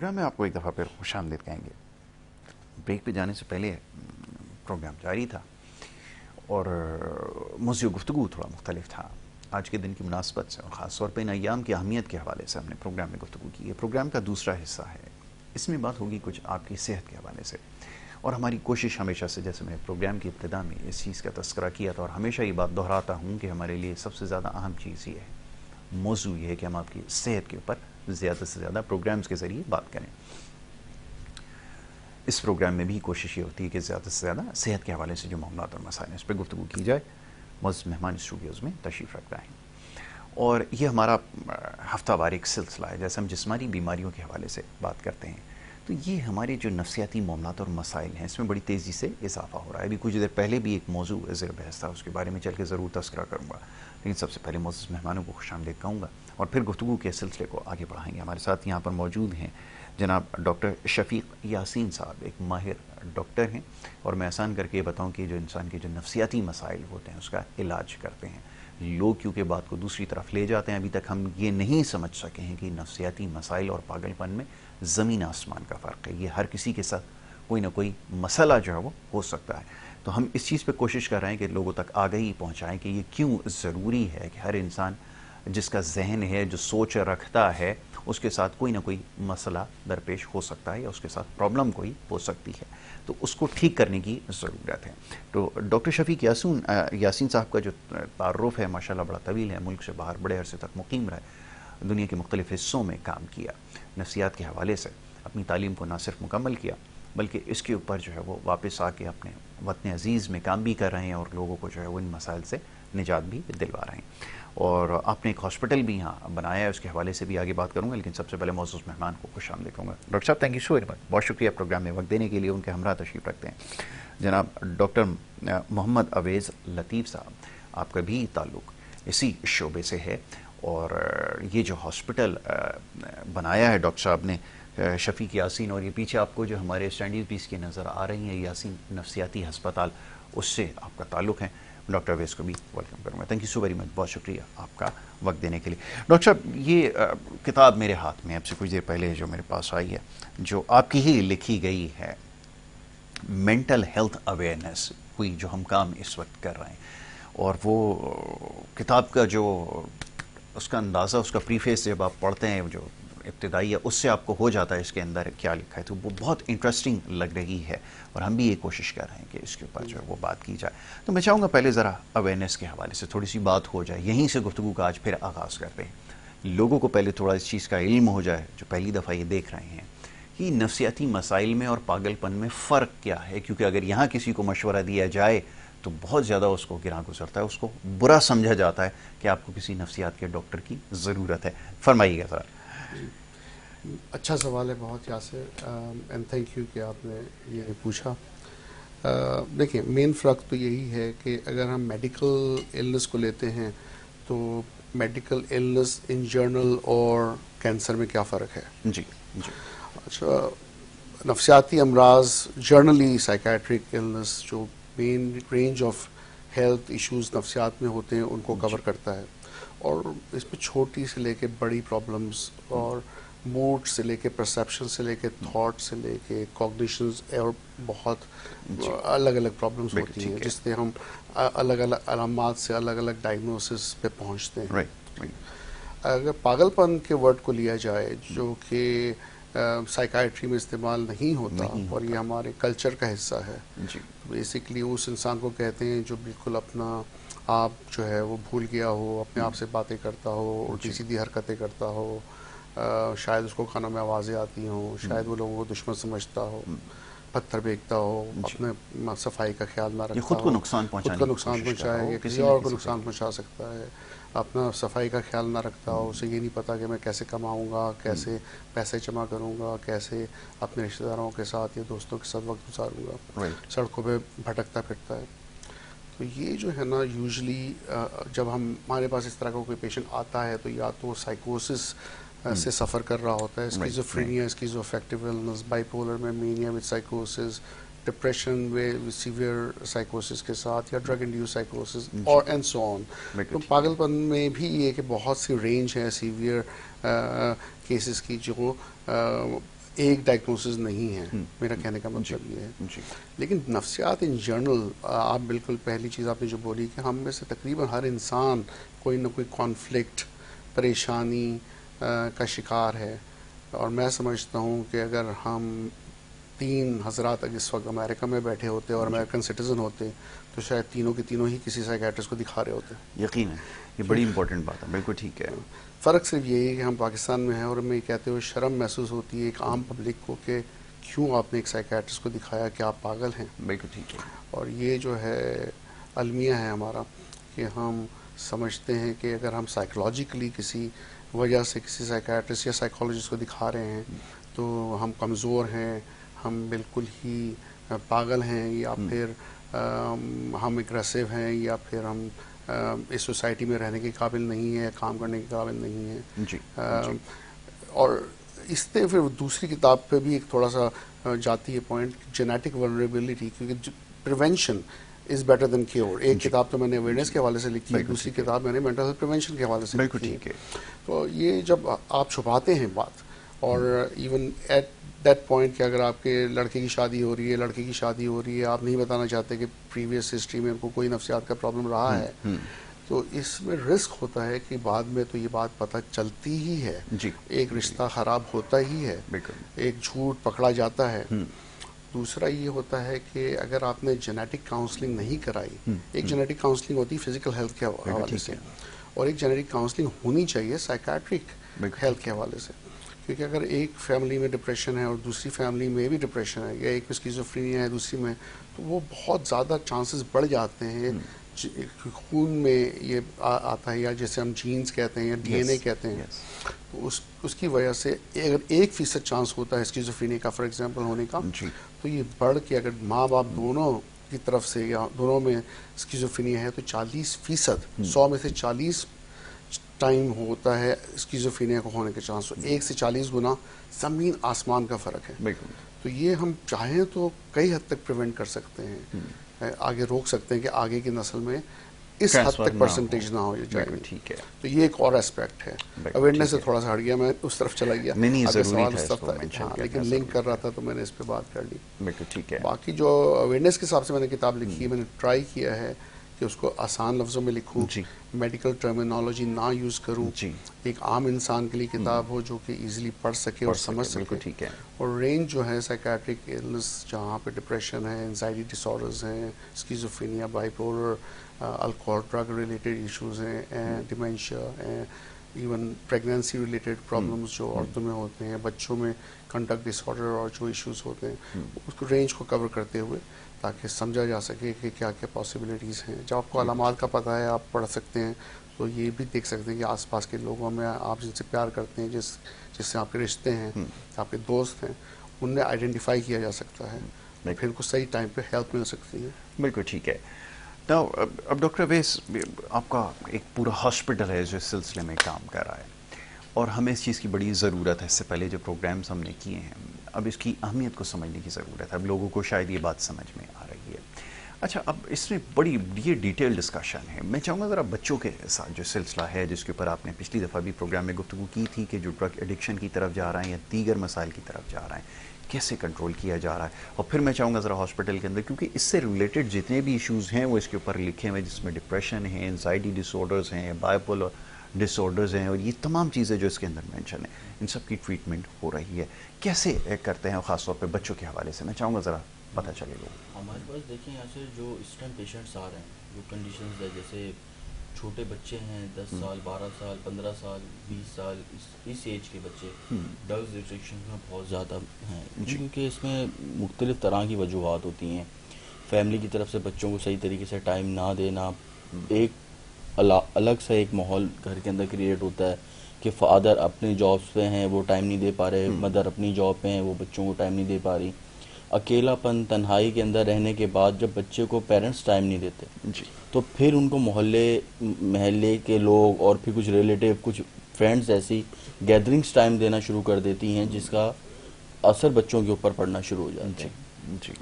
Programme में आपको एक दफ़ा फिर खुशामदीद कहेंगे। ब्रेक पे जाने से पहले प्रोग्राम जारी था और मौज़ू गुफ्तगू थोड़ा मुख्तलिफ था। आज के दिन की मुनासबत से और ख़ास तौर पर इन अय्याम की अहमियत के हवाले से हमने प्रोग्राम में गुफ्तगू की है। प्रोग्राम का दूसरा हिस्सा है, इसमें बात होगी कुछ आपकी सेहत के हवाले से। और हमारी कोशिश हमेशा से, जैसे मैंने प्रोग्राम की इब्तिदा में इस चीज़ का तस्करा किया था और हमेशा ये बात दोहराता हूँ कि हमारे लिए सबसे ज़्यादा अहम चीज़ ये है, मौजू ये है कि हम आपकी सेहत के ऊपर ज़्यादा से ज़्यादा प्रोग्राम्स के ज़रिए बात करें। इस प्रोग्राम में भी कोशिश ये होती है कि ज़्यादा से ज़्यादा सेहत के हवाले से जो मामलात और मसाइल हैं उस पर गुफ्तगू की जाए। मौजूद मेहमान स्टूडियोज़ में तशरीफ़ रखता है और ये हमारा हफ्तावार एक सिलसिला है। जैसे हम जिस्मानी बीमारियों के हवाले से बात करते हैं तो ये हमारे जो नफ्सियाती मामलात और मसाइल हैं इसमें बड़ी तेज़ी से इजाफा हो रहा है। अभी कुछ देर पहले भी एक मौजू ज़ेर बहस था, उसके बारे में चल के ज़रूर तस्करा करूँगा, लेकिन सबसे पहले मौजूद मेहमानों को खुशामदीद कहूँगा और फिर गुफ्तगू के सिलसिले को आगे बढ़ाएंगे। हमारे साथ यहाँ पर मौजूद हैं जनाब डॉक्टर शफीक यासीन साहब, एक माहिर डॉक्टर हैं और मैं आसान करके ये बताऊँ कि जो इंसान के जो नफ्सियाती मसाइल होते हैं उसका इलाज करते हैं। लोग क्योंकि बात को दूसरी तरफ ले जाते हैं, अभी तक हम ये नहीं समझ सके हैं कि नफ्सियाती मसाइल और पागलपन में ज़मीन आसमान का फ़र्क है। ये हर किसी के साथ कोई ना कोई मसला जो है वो हो सकता है। तो हम इस चीज़ पे कोशिश कर रहे हैं कि लोगों तक आगाही पहुँचाएँ कि ये क्यों ज़रूरी है कि हर इंसान जिसका जहन है, जो सोच रखता है, उसके साथ कोई ना कोई मसला दरपेश हो सकता है या उसके साथ प्रॉब्लम कोई हो सकती है, तो उसको ठीक करने की ज़रूरत है। तो डॉक्टर शफीक यासीन साहब का जो तारुफ है माशाल्लाह बड़ा तवील है, मुल्क से बाहर बड़े अरसे तक मुकीम रहे, दुनिया के मुख्तलिफ़ हिस्सों में काम किया, नफ्सियात के हवाले से अपनी तालीम को ना सिर्फ मुकम्मल किया बल्कि इसके ऊपर जो है वो वापस आके अपने वतन अज़ीज़ में काम भी कर रहे हैं और लोगों को जो है वो इन मसाइल से निजात भी दिलवा रहे हैं। और आपने एक हॉस्पिटल भी यहाँ बनाया है, उसके हवाले से भी आगे बात करूँगा, लेकिन सबसे पहले मौजूद मेहमान को खुशामदीद कहूँगा। डॉक्टर साहब, thank you so very much, बहुत शुक्रिया प्रोग्राम में वक्त देने के लिए। उनके हमरा तशरीफ़ रखते हैं जनाब डॉक्टर मोहम्मद अवेज़ लतीफ़ साहब, आपका भी ताल्लुक़ इसी शोबे से है और ये जो हॉस्पिटल बनाया है डॉक्टर साहब ने, शफीक यासीन, और ये पीछे आपको जो हमारे स्टैंडर्ड पीस की नज़र आ रही हैं यासीन नफ्सियाती हस्पताल, उससे आपका ताल्लुक़ है। डॉक्टर अवेज़ को भी वेलकम करूँगा। Thank you so very much, बहुत शुक्रिया आपका वक्त देने के लिए। डॉक्टर साहब, ये किताब मेरे हाथ में आपसे कुछ देर पहले जो मेरे पास आई है, जो आपकी ही लिखी गई है, मेंटल हेल्थ अवेयरनेस, कोई जो हम काम इस वक्त कर रहे हैं, और वो किताब का जो उसका अंदाज़ा, उसका प्रीफेस जब आप पढ़ते हैं, जो इब्तिदाई है, उससे आपको हो जाता है इसके अंदर क्या लिखा है, तो वो बहुत इंटरेस्टिंग लग रही है और हम भी ये कोशिश कर रहे हैं कि इसके ऊपर जो है वो बात की जाए। तो मैं चाहूँगा पहले ज़रा अवेयरनेस के हवाले से थोड़ी सी बात हो जाए, यहीं से गुफ्तगू का आज फिर आगाज़ करते हैं। लोगों को पहले थोड़ा इस चीज़ का इल्म हो जाए, जो पहली दफ़ा ये देख रहे हैं कि नफ्सियाती मसाइल में और पागलपन में फ़र्क क्या है, क्योंकि अगर यहाँ किसी को मशवरा दिया जाए तो बहुत ज़्यादा उसको गिरा गुजरता है, उसको बुरा समझा जाता है कि आपको किसी नफ्सियात के डॉक्टर की ज़रूरत है। फरमाइएगा ज़रा। अच्छा सवाल है बहुत, यासिर, एंड थैंक यू कि आपने ये पूछा। देखिए, मेन फ़र्क तो यही है कि अगर हम मेडिकल इलनेस को लेते हैं तो मेडिकल इलनेस इन जनरल और कैंसर में क्या फ़र्क है। जी जी। अच्छा, नफ्सियाती अमराज जर्नली साइकेट्रिक इलनेस, जो main range of health issues नफ्सियात में होते हैं, उनको कवर करता है और इसमें छोटी से लेके बड़ी प्रॉब्लम्स और मूड से लेके परसेप्शन से लेके थॉट से लेके कॉग्निशंस और बहुत अलग अलग प्रॉब्लम्स होती हैं, जिससे हम अलग अलग अलामात से अलग अलग डायग्नोसिस पे पहुंचते हैं। अगर पागलपन के वर्ड को लिया जाए, जो कि साइकाइट्री में इस्तेमाल नहीं होता और ये हमारे कल्चर का हिस्सा है, तो बेसिकली उस इंसान को कहते हैं जो बिल्कुल अपना आप जो है वो भूल गया हो, अपने आप से बातें करता हो, उल्टी सीधी हरकतें करता हो, शायद उसको खानों में आवाज़ें आती हों, शायद वो लोगों को दुश्मन समझता हो, पत्थर फेंकता हो, अपने सफाई का ख्याल ना रखता हो, खुद को नुकसान पहुँचाए, किसी और को नुकसान पहुँचा सकता है, अपना सफाई का ख्याल ना रखता हो, उसे ये नहीं पता कि मैं कैसे कमाऊँगा, कैसे पैसे जमा करूँगा, कैसे अपने रिश्तेदारों के साथ या दोस्तों के साथ वक्त गुजारूँगा, सड़कों पर भटकता फिरता है। तो ये जो है ना, यूजली जब हमारे पास इस तरह का कोई पेशेंट आता है तो या तो साइकोसिस से सफ़र कर रहा होता है, स्किज़ोफ्रेनिया, स्किज़ोअफेक्टिव इलनेस, बाइपोलर में मेनिया विद साइकोसिस, डिप्रेशन में सीवियर साइकोसिस के साथ, या ड्रग इंड्यूस साइकोसिस और एंड सो ऑन। तो पागलपन में भी ये कि बहुत सी रेंज है सीवियर केसेस की, जो एक डायग्नोसिस नहीं है, मेरा कहने का मतलब ये है। लेकिन नफ्सियात इन जनरल, आप बिल्कुल पहली चीज़ आपने जो बोली कि हम में से तकरीबन हर इंसान कोई ना कोई कॉन्फ्लिक्ट, परेशानी का शिकार है। और मैं समझता हूँ कि अगर हम 3 हज़रात अगर इस वक्त अमेरिका में बैठे होते और अमेरिकन सिटीज़न होते तो शायद तीनों के तीनों ही किसी साइकियाट्रिस्ट को दिखा रहे होते। यकीन है, ये बड़ी इंपॉर्टेंट बात है, बिल्कुल ठीक है। फ़र्क सिर्फ यही है कि हम पाकिस्तान में हैं और हमें कहते हुए शर्म महसूस होती है एक आम पब्लिक को कि क्यों आपने एक साइकियाट्रिस्ट को दिखाया, कि आप पागल हैं। बिल्कुल ठीक है। और ये जो है अलमिया है हमारा कि हम समझते हैं कि अगर हम साइकोलॉजिकली किसी वजह से किसी साइकियाट्रिस्ट या साइकोलॉजिस्ट को दिखा रहे हैं तो हम कमज़ोर हैं, हम बिल्कुल ही पागल हैं, या फिर हम एग्रेसिव हैं, या फिर हम इस सोसाइटी में रहने के काबिल नहीं है, काम करने के काबिल नहीं है। जी, और इससे फिर दूसरी किताब पे भी एक थोड़ा सा जाती है पॉइंट, जेनेटिक वल्नरेबिलिटी, क्योंकि prevention is better than cure. एक किताब तो मैंने अवेयरनेस के हवाले से लिखी है, दूसरी किताब मैंने मेंटल हेल्थ प्रिवेंशन के हवाले से लिखी है। तो ये जब आप छुपाते हैं बात, और इवन एट दैट पॉइंट कि अगर आपके लड़के की शादी हो रही है, लड़के की शादी हो रही है, आप नहीं बताना चाहते कि प्रीवियस हिस्ट्री में उनको कोई नफ्सियात का प्रॉब्लम रहा है, तो इसमें रिस्क होता है कि बाद में तो ये बात पता चलती ही है, एक रिश्ता ख़राब होता ही है, एक झूठ पकड़ा जाता है। दूसरा ये होता है कि अगर आपने जेनेटिक काउंसलिंग नहीं कराई, एक जेनेटिक काउंसलिंग होती है फिजिकल हेल्थ के हवाले से, और एक जेनेटिक काउंसलिंग होनी चाहिए साइकाट्रिक हेल्थ के हवाले से। क्योंकि अगर एक फैमिली में डिप्रेशन है और दूसरी फैमिली में भी डिप्रेशन है, या एक में स्किज़ोफ्रेनिया है दूसरी में, तो वो बहुत ज़्यादा चांसेस बढ़ जाते हैं। खून में ये आता है, या जैसे हम जीन्स कहते हैं या डीएनए कहते हैं, तो उसकी वजह से अगर 1% चांस होता है स्किज़ोफ्रेनिया का फॉर एग्जांपल होने का, तो ये बढ़ के अगर माँ बाप दोनों की तरफ से या दोनों में स्किज़ोफ्रेनिया है तो 40%, 100 में से 40 टाइम होता है स्किज़ोफ्रेनिया को होने के चांस। तो 1 से 40 गुना ज़मीन आसमान का फ़र्क है। तो ये हम चाहें तो कई हद तक प्रिवेंट कर सकते हैं, आगे रोक सकते हैं कि आगे की नस्ल में इस हद तक परसेंटेज ना हो जाए। ठीक है, तो ये एक और एस्पेक्ट है। अवेयरनेस से थोड़ा सा हट गया, मैं उस तरफ चला गया। नहीं, सवाल इस तरफ था, लेकिन लिंक कर रहा था तो मैंने इस पे बात कर ली। बिल्कुल ठीक है। बाकी जो अवेयरनेस के हिसाब से मैंने किताब लिखी है, मैंने ट्राई किया है कि उसको आसान लफ्ज़ों में लिखूं, मेडिकल टर्मिनोलॉजी ना यूज़ करूं, एक आम इंसान के लिए किताब हो जो कि इजीली पढ़ सके और समझ सके। ठीक है। और रेंज जो है साइकियाट्रिक इलनेस, जहाँ पे डिप्रेशन है, एंजाइटी डिसऑर्डर्स हैं, schizophrenia, bipolar, alcohol drug related issues हैं, dementia, even pregnancy related problems जो औरतों में होते हैं, बच्चों में कंडक्ट डिसऑर्डर और जो इश्यूज होते हैं, उसको रेंज को कवर करते हुए ताकि समझा जा सके कि क्या क्या पॉसिबिलिटीज़ हैं। जब आपको अलामात का पता है, आप पढ़ सकते हैं, तो ये भी देख सकते हैं कि आसपास के लोगों में आप जिनसे प्यार करते हैं, जिससे आपके रिश्ते हैं, आपके दोस्त हैं, उनमें आइडेंटिफाई किया जा सकता है, फिर उनको सही टाइम पे हेल्प मिल सकती है। बिल्कुल ठीक है। तो अब डॉक्टर अवैस, आपका एक पूरा हॉस्पिटल है जो इस सिलसिले में काम कर रहा है, और हमें इस चीज़ की बड़ी ज़रूरत है। इससे पहले जो प्रोग्राम्स हमने किए हैं, अब इसकी अहमियत को समझने की ज़रूरत है। अब लोगों को शायद ये बात समझ में आ रही है। अच्छा, अब इसमें बड़ी ये डिटेल डिस्कशन है। मैं चाहूँगा ज़रा बच्चों के साथ जो सिलसिला है, जिसके ऊपर आपने पिछली दफ़ा भी प्रोग्राम में गुफ्तगू की थी कि जो ड्रग एडिक्शन की तरफ जा रहे हैं या दीगर मसाइल की तरफ जा रहे हैं, कैसे कंट्रोल किया जा रहा है। और फिर मैं चाहूँगा ज़रा हॉस्पिटल के अंदर, क्योंकि इससे रिलेटेड जितने भी इश्यूज़ हैं वो इसके ऊपर लिखे हुए हैं, जिसमें डिप्रेशन है, एंजाइटी डिसऑर्डर्स हैं, बाइपोलर डिसऑर्डर्स हैं, और ये तमाम चीज़ें जो इसके अंदर मेंशन है, इन सब की ट्रीटमेंट हो रही है। कैसे करते हैं, ख़ासतौर पे बच्चों के हवाले से मैं चाहूँगा ज़रा पता चलेगा। हमारे पास देखिए यहाँ से जो इस टाइम पेशेंट्स आ रहे हैं, जो कंडीशंस है, जैसे छोटे बच्चे हैं, 10 साल, 12 साल, 15 साल, 20 साल, इस एज के बच्चे ड्रग्स रिस्ट्रिक्शन में बहुत ज़्यादा हैं, क्योंकि इसमें मुख्तलिफ़ तरह की वजूहत होती हैं। फैमिली की तरफ से बच्चों को सही तरीके से टाइम ना देना, एक अलग सा एक माहौल घर के अंदर क्रिएट होता है कि फादर अपने जॉब्स पे हैं, वो टाइम नहीं दे पा रहे, मदर अपनी जॉब पे हैं, वो बच्चों को टाइम नहीं दे पा रही। अकेलापन, तन्हाई के अंदर रहने के बाद जब बच्चे को पेरेंट्स टाइम नहीं देते जी, तो फिर उनको महल्ले के लोग और फिर कुछ रिलेटिव, कुछ फ्रेंड्स ऐसी गैदरिंग्स टाइम देना शुरू कर देती हैं, जिसका असर बच्चों के ऊपर पड़ना शुरू हो जाता है।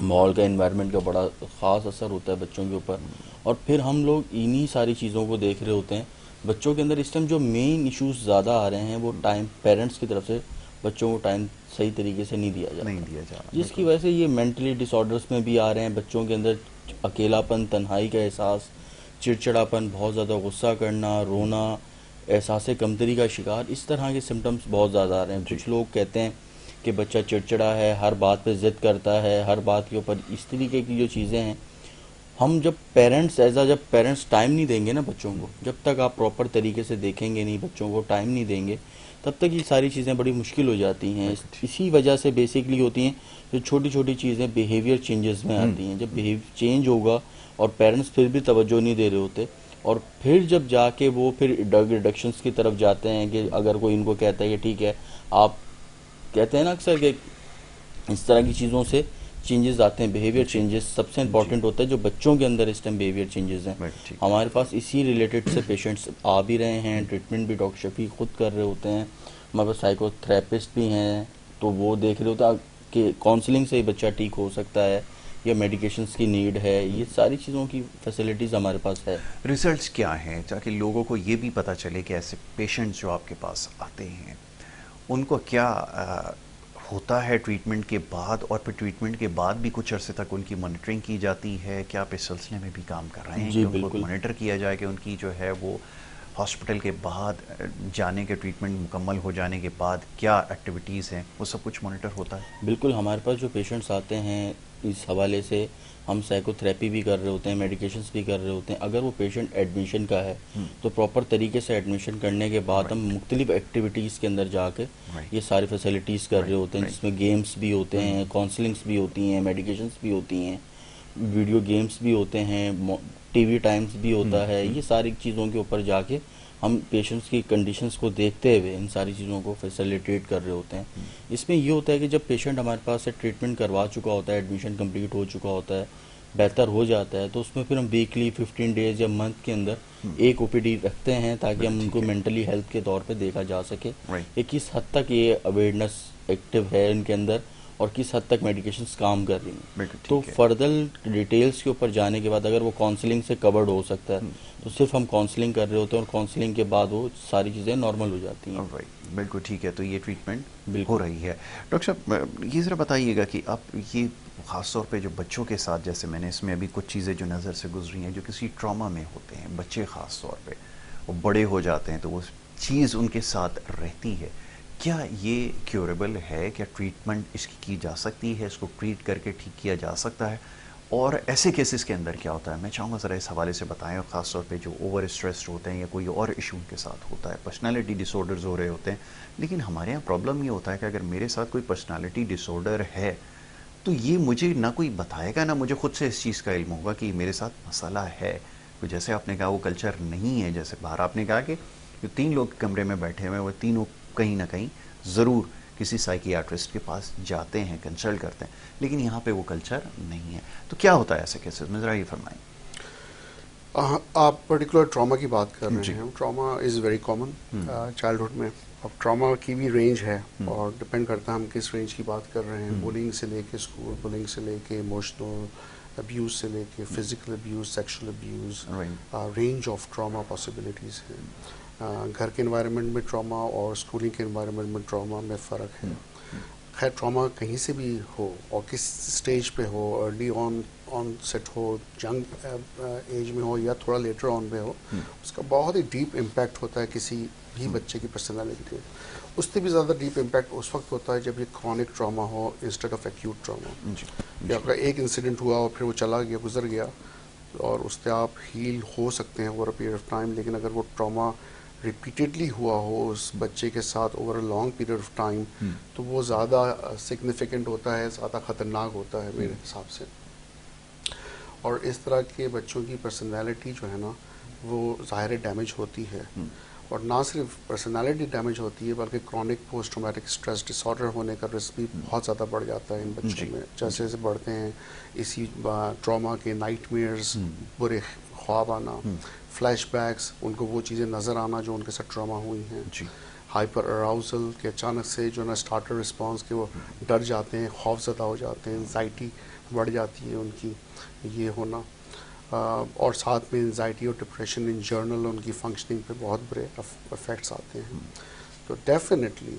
माहौल का, एनवायरनमेंट का बड़ा ख़ास असर होता है बच्चों के ऊपर। और फिर हम लोग इन्हीं सारी चीज़ों को देख रहे होते हैं। बच्चों के अंदर इस टाइम जो मेन इश्यूज ज़्यादा आ रहे हैं वो टाइम पेरेंट्स की तरफ से बच्चों को टाइम सही तरीके से नहीं दिया नहीं जाता, दिया जा रहा, जिसकी बिल्कुल। वजह से ये मेंटली डिसऑर्डर्स में भी आ रहे हैं। बच्चों के अंदर अकेलापन, तन्हाई का एहसास, चिड़चिड़ापन, बहुत ज़्यादा गुस्सा करना, रोना, एहसास कमतरी का शिकार, इस तरह के सिम्टम्स बहुत ज़्यादा आ रहे हैं। जी। कुछ लोग कहते हैं कि बच्चा चिड़चिड़ा है, हर बात पे ज़िद करता है, हर बात के ऊपर, इस तरीके की जो चीज़ें हैं, हम जब पेरेंट्स जब पेरेंट्स टाइम नहीं देंगे ना बच्चों को, जब तक आप प्रॉपर तरीके से देखेंगे नहीं, बच्चों को टाइम नहीं देंगे, तब तक ये सारी चीज़ें बड़ी मुश्किल हो जाती हैं। बिल्कुल ठीक। इसी वजह से बेसिकली होती हैं जो छोटी छोटी चीज़ें बिहेवियर चेंजेस में आती हैं। जब बिहेवियर चेंज होगा और पेरेंट्स फिर भी तवज्जो नहीं दे रहे होते, और फिर जब जाके वो फिर ड्रग रिडक्शंस की तरफ जाते हैं, कि अगर कोई इनको कहता है कि ठीक है, आप कहते हैं ना अक्सर कि इस तरह की चीज़ों से चेंजेस आते हैं, बिहेवियर जी। चेंजेस सबसे जी। इंपॉर्टेंट होता है जो बच्चों के अंदर इस टाइम बिहेवियर चेंजेस हैं। बिल्कुल ठीक। हमारे पास इसी रिलेटेड से पेशेंट्स आ भी रहे हैं, ट्रीटमेंट भी डॉक्टर शफीक खुद कर रहे होते हैं, हमारे पास साइकोथेरेपिस्ट भी हैं, तो वो देख रहे होते हैं कि काउंसलिंग से ही बच्चा ठीक हो सकता है या मेडिकेशंस की नीड है। ये सारी चीज़ों की फैसिलिटीज़ हमारे पास है। रिजल्ट्स क्या हैं ताकि लोगों को ये भी पता चले कि ऐसे पेशेंट्स जो आपके पास आते हैं उनको क्या होता है ट्रीटमेंट के बाद, और फिर ट्रीटमेंट के बाद भी कुछ अरसे तक उनकी मॉनिटरिंग की जाती है? क्या आप इस सिलसिले में भी काम कर रहे हैं जी कि उनको बिल्कुल। मॉनिटर किया जाए कि उनकी जो है वो हॉस्पिटल के बाद जाने के, ट्रीटमेंट मुकम्मल हो जाने के बाद क्या एक्टिविटीज़ हैं, वो सब कुछ मॉनिटर होता है? बिल्कुल, हमारे पास जो पेशेंट्स आते हैं इस हवाले से, हम साइकोथेरेपी भी कर रहे होते हैं, मेडिकेशंस भी कर रहे होते हैं। अगर वो पेशेंट एडमिशन का है तो प्रॉपर तरीके से एडमिशन करने के बाद हम मुख्तलिफ एक्टिविटीज़ के अंदर जाके राइट। ये सारी फैसिलिटीज़ कर रहे होते हैं, राइट। जिसमें गेम्स भी होते हैं, काउंसलिंग्स भी होती हैं, मेडिकेशंस भी होती हैं, वीडियो गेम्स भी होते हैं, टीवी टाइम्स भी होता है। ये सारी चीज़ों के ऊपर जाके हम पेशेंट्स की कंडीशंस को देखते हुए इन सारी चीज़ों को फैसिलिटेट कर रहे होते हैं। इसमें ये होता है कि जब पेशेंट हमारे पास से ट्रीटमेंट करवा चुका होता है, एडमिशन कंप्लीट हो चुका होता है, बेहतर हो जाता है, तो उसमें फिर हम वीकली, 15 डेज या मंथ के अंदर एक ओपीडी रखते हैं ताकि हम उनको मेंटली हेल्थ के तौर पे देखा जा सके राइट। कि किस हद तक ये अवेयरनेस एक्टिव है इनके अंदर और किस हद तक मेडिकेशंस काम कर रही हैं। बिल्कुल तो ठीक है। फर्दर डिटेल्स के ऊपर जाने के बाद अगर वो काउंसलिंग से कवर्ड हो सकता है तो सिर्फ हम काउंसलिंग कर रहे होते हैं और काउंसलिंग के बाद वो सारी चीज़ें नॉर्मल हो जाती हैं। राइट, बिल्कुल ठीक है। तो ये ट्रीटमेंट हो बिल्कुल। रही है। डॉक्टर साहब ये ज़रा बताइएगा कि आप ये ख़ास तौर पे जो बच्चों के साथ, जैसे मैंने इसमें अभी कुछ चीज़ें जो नज़र से गुजरी हैं जो किसी ट्रॉमा में होते हैं बच्चे, ख़ास तौर पे वो बड़े हो जाते हैं तो वो चीज़ उनके साथ रहती है, क्या ये क्योरेबल है? क्या ट्रीटमेंट इसकी की जा सकती है? इसको ट्रीट करके ठीक किया जा सकता है? और ऐसे केसेस के अंदर क्या होता है, मैं चाहूँगा ज़रा इस हवाले से बताएं। और ख़ास तौर पे जो ओवर स्ट्रेस्ड होते हैं या कोई और इशू उनके साथ होता है, पर्सनालिटी डिसऑर्डर्स हो रहे होते हैं, लेकिन हमारे यहाँ प्रॉब्लम ये होता है कि अगर मेरे साथ कोई पर्सनालिटी डिसऑर्डर है तो ये मुझे ना कोई बताएगा ना मुझे खुद से इस चीज़ का इल्म होगा कि मेरे साथ मसला है। तो जैसे आपने कहा वो कल्चर नहीं है, जैसे बाहर आपने कहा कि जो 3 लोग कमरे में बैठे हुए हैं वो तीनों कहीं ना कहीं ज़रूर किसी साइकियाट्रिस्ट के पास जाते हैं, कंसल्ट करते हैं, लेकिन यहाँ पे वो कल्चर नहीं है। तो क्या होता है ऐसे केसेस में, ज़रा ये फरमाएं। आप पर्टिकुलर ट्रॉमा की बात कर जी। रहे हैं। Trauma is very common childhood में। अब ट्रॉमा की भी रेंज है और डिपेंड करता है हम किस रेंज की बात कर रहे हैं। बुलिंग से लेके स्कूल बुलिंग से लेके इमोशनल अब्यूज़ से लेके physical abuse, sexual abuse, range of trauma possibilities हैं। घर के एनवायरनमेंट में ट्रॉमा और स्कूलिंग के एनवायरनमेंट में ट्रॉमा में फ़र्क है। खैर ट्रॉमा कहीं से भी हो और किस स्टेज पे हो, अर्ली ऑन सेट हो, यंग एज में हो या थोड़ा लेटर ऑन में हो, उसका बहुत ही डीप इम्पैक्ट होता है किसी भी बच्चे की पर्सनालिटी पे। उससे भी ज़्यादा डीप इम्पैक्ट उस वक्त होता है जब ये क्रॉनिक ट्रॉमा हो इंस्टेड ऑफ एक्यूट ट्रॉमा। कि आपका एक इंसिडेंट हुआ और फिर वो चला गया, गुजर गया, और उससे आप हील हो सकते हैं over a period of time. लेकिन अगर वो ट्रॉमा रिपीटेडली हुआ हो उस बच्चे के साथ over a long period of time, तो वो ज़्यादा सिग्निफिकेंट होता है, ज़्यादा ख़तरनाक होता है मेरे हिसाब से। और इस तरह के बच्चों की पर्सनालिटी जो है ना वो ज़ाहिर डैमेज होती है। और ना सिर्फ पर्सनालिटी डैमेज होती है बल्कि chronic post traumatic stress disorder होने का रिस्क भी बहुत ज़्यादा बढ़ जाता है इन बच्चों में। जैसे जैसे बढ़ते हैं इसी ट्रॉमा के नाइटमेयर्स, बुरे ख्वाब आना, फ्लैशबैक्स, उनको वो चीज़ें नज़र आना जो उनके साथ ट्रॉमा हुई हैं, हाइपर अराउजल के अचानक से जो ना स्टार्टर रिस्पॉन्स के वो डर जाते हैं, खौफज़दा हो जाते हैं, एंजाइटी बढ़ जाती है उनकी, ये होना। और साथ में एंजाइटी और डिप्रेशन इन जर्नल उनकी फंक्शनिंग पे बहुत बुरे इफ़ेक्ट्स आते हैं। तो डेफिनेटली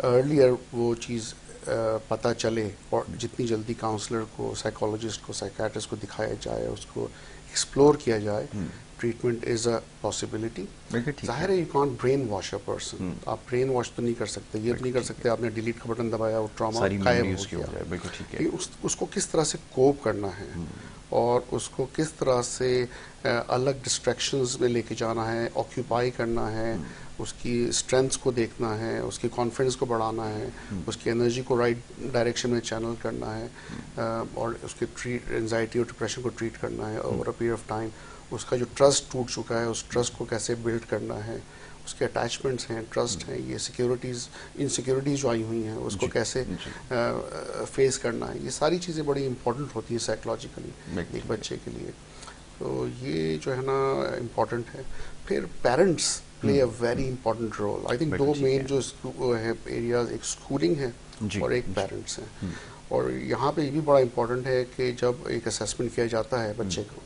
अर्लियर वो चीज़ पता चले और जितनी जल्दी काउंसलर को, साइकोलॉजिस्ट को, साइकेट्रिस्ट को दिखाया जाए, उसको एक्सप्लोर किया जाए, ट्रीटमेंट इज़ अ पॉसिबिलिटी। जाहिर है you can't brain wash a person, आप ब्रेन वॉश तो नहीं कर सकते, ये तो नहीं कर सकते आपने डिलीट का बटन दबाया और ट्रॉमा गायब हो गया। उसको किस तरह से कोप करना है और उसको किस तरह से अलग डिस्ट्रैक्शंस में लेके जाना है, ऑक्यूपाई करना है, उसकी स्ट्रेंथ्स को देखना है, उसकी कॉन्फिडेंस को बढ़ाना है, उसकी एनर्जी को राइट डायरेक्शन में चैनल करना है और उसके एंजाइटी और डिप्रेशन को ट्रीट करना है over a period of time. उसका जो ट्रस्ट टूट चुका है उस ट्रस्ट को कैसे बिल्ड करना है, उसके अटैचमेंट्स हैं, ट्रस्ट हैं, ये सिक्योरिटीज़, इनसिक्योरिटीज़ जो आई हुई हैं उसको कैसे फेस करना है, ये सारी चीज़ें बड़ी इंपॉर्टेंट होती हैं साइकोलॉजिकली एक बच्चे के लिए। तो ये जो है ना इम्पॉर्टेंट है। फिर parents play a very important role. I think दो मेन जो है एरियाज, एक स्कूलिंग है और एक पेरेंट्स हैं। और यहाँ पे ये भी बड़ा इम्पॉर्टेंट है कि जब एक असेसमेंट किया जाता है बच्चे को,